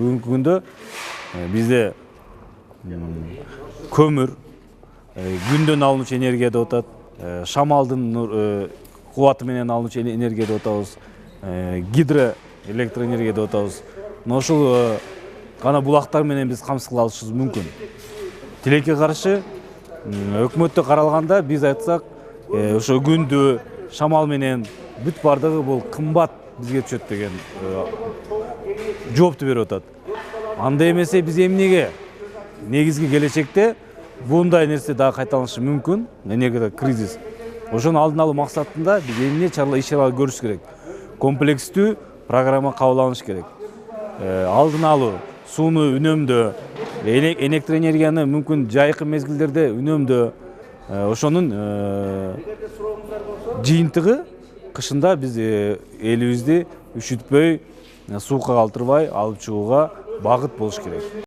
бүгүнкү күндө бизде көмүр, күндөн алынуучу энергия деп атат, шамалдын кубаты менен алынуучу энергия деп атабыз, гидроэлектроэнергия деп атабыз. Ошол гана булактар менен биз камсыз кыла алышыбыз мүмкүн. Тилекке каршы өкмөттө каралганда биз айтсак, ошо күндү, шамал менен бүт бардыгы бул кымбат бизге түшөт деген жоопту берип атат. Андай эмесе биз эмнеге негизги келечекте bunday нерсе дагы кайталанышы мүмкүн, энергия кризис. Ошону алдын алуу максатында биз эмне иш-чаралар көрүш керек. Комплекстүү программа кабыл алыныш керек. Алдын алуу, сууну үнөмдөө, электроэнергияны мүмкүн жайкы мезгилдерде үнөмдөө, ошонун жыйынтыгы кышында биз элибизди үшүтпөй, суукка калтырбай алып чыгууга багыт болуш керек.